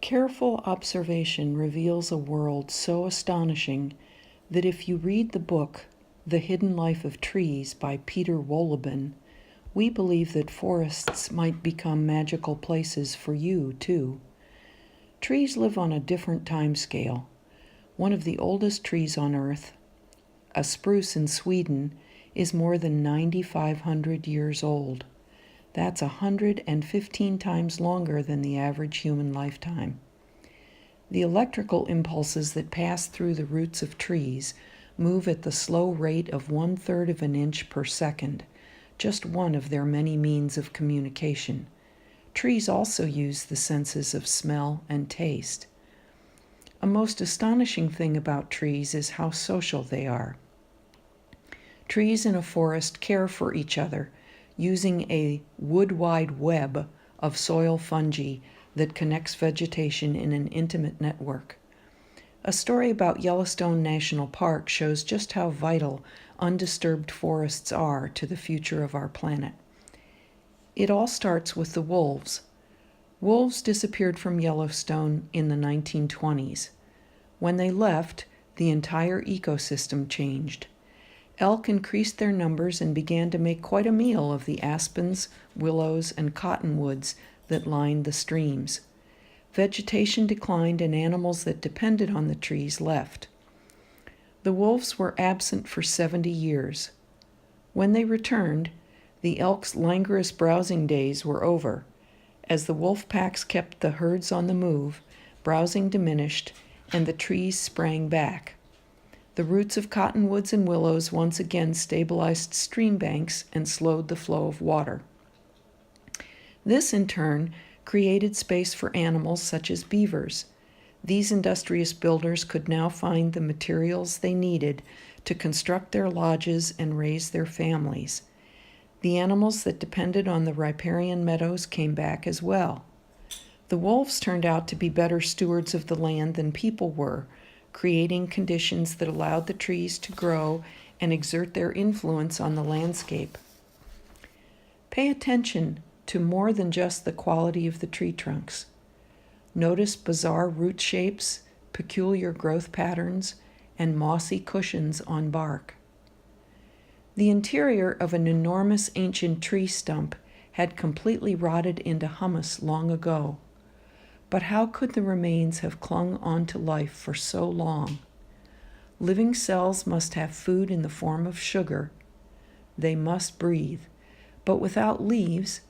Careful observation reveals a world so astonishing that if you read the book The Hidden Life of Trees by Peter Wohlleben, we believe that forests might become magical places for you, too. Trees live on a different time scale. One of the oldest trees on Earth, a spruce in Sweden, is more than 9,500 years old. That's 115 times longer than the average human lifetime. The electrical impulses that pass through the roots of trees move at the slow rate of 1/3 of an inch per second, just one of their many means of communication. Trees also use the senses of smell and taste. A most astonishing thing about trees is how social they are. Trees in a forest care for each other, using a wood-wide web of soil fungi that connects vegetation in an intimate network. A story about Yellowstone National Park shows just how vital undisturbed forests are to the future of our planet. It all starts with the wolves. Wolves disappeared from Yellowstone in the 1920s. When they left, the entire ecosystem changed. Elk increased their numbers and began to make quite a meal of the aspens, willows, and cottonwoods that lined the streams. Vegetation declined and animals that depended on the trees left. The wolves were absent for 70 years. When they returned, the elk's languorous browsing days were over. As the wolf packs kept the herds on the move, browsing diminished and the trees sprang back. The roots of cottonwoods and willows once again stabilized stream banks and slowed the flow of water. This, in turn, created space for animals such as beavers. These industrious builders could now find the materials they needed to construct their lodges and raise their families. The animals that depended on the riparian meadows came back as well. The wolves turned out to be better stewards of the land than people were, creating conditions that allowed the trees to grow and exert their influence on the landscape. Pay attention to more than just the quality of the tree trunks. Notice bizarre root shapes, peculiar growth patterns, and mossy cushions on bark. The interior of an enormous ancient tree stump had completely rotted into humus long ago. But how could the remains have clung on to life for so long? Living cells must have food in the form of sugar. They must breathe. But without leaves,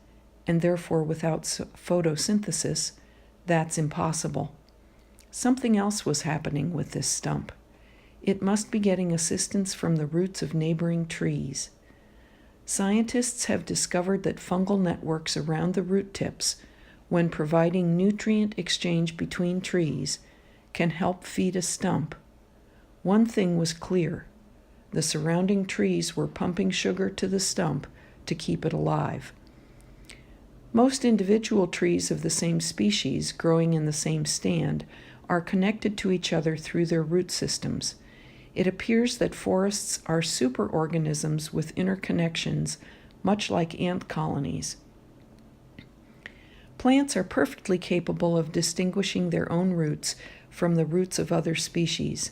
and therefore without photosynthesis, that's impossible. Something else was happening with this stump. It must be getting assistance from the roots of neighboring trees. Scientists have discovered that fungal networks around the root tips, when providing nutrient exchange between trees, can help feed a stump. One thing was clear: the surrounding trees were pumping sugar to the stump to keep it alive. Most individual trees of the same species, growing in the same stand, are connected to each other through their root systems. It appears that forests are superorganisms with interconnections, much like ant colonies. Plants are perfectly capable of distinguishing their own roots from the roots of other species.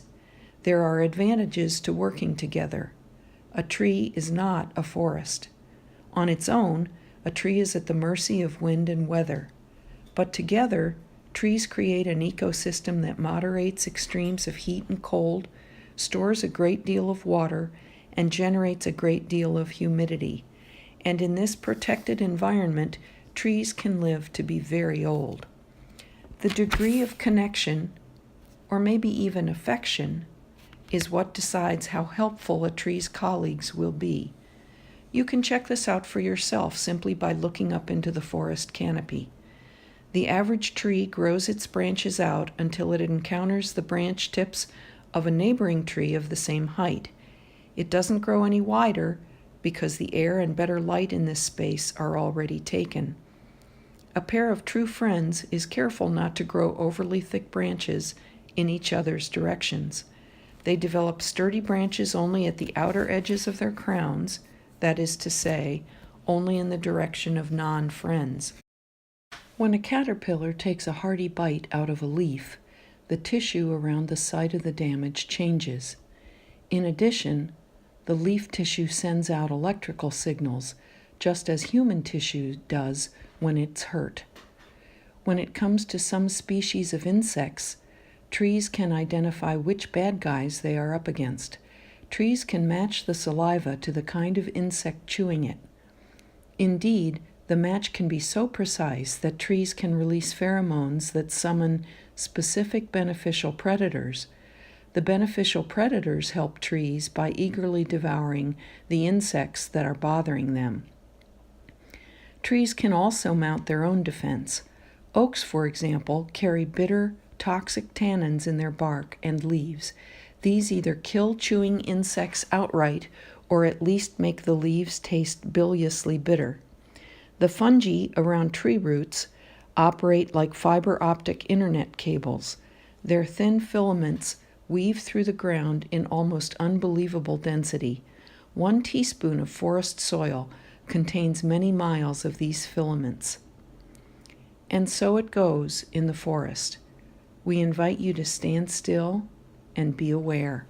There are advantages to working together. A tree is not a forest. On its own, a tree is at the mercy of wind and weather. But together, trees create an ecosystem that moderates extremes of heat and cold, stores a great deal of water, and generates a great deal of humidity. And in this protected environment, trees can live to be very old. The degree of connection, or maybe even affection, is what decides how helpful a tree's colleagues will be. You can check this out for yourself simply by looking up into the forest canopy. The average tree grows its branches out until it encounters the branch tips of a neighboring tree of the same height. It doesn't grow any wider because the air and better light in this space are already taken. A pair of true friends is careful not to grow overly thick branches in each other's directions. They develop sturdy branches only at the outer edges of their crowns, that is to say, only in the direction of non-friends. When a caterpillar takes a hearty bite out of a leaf, the tissue around the site of the damage changes. In addition, the leaf tissue sends out electrical signals, just as human tissue does when it's hurt. When it comes to some species of insects, trees can identify which bad guys they are up against. Trees can match the saliva to the kind of insect chewing it. Indeed, the match can be so precise that trees can release pheromones that summon specific beneficial predators. The beneficial predators help trees by eagerly devouring the insects that are bothering them. Trees can also mount their own defense. Oaks, for example, carry bitter, toxic tannins in their bark and leaves. These either kill chewing insects outright or at least make the leaves taste biliously bitter. The fungi around tree roots operate like fiber optic internet cables. Their thin filaments weave through the ground in almost unbelievable density. 1 teaspoon of forest soil contains many miles of these filaments. And so it goes in the forest. We invite you to stand still and be aware.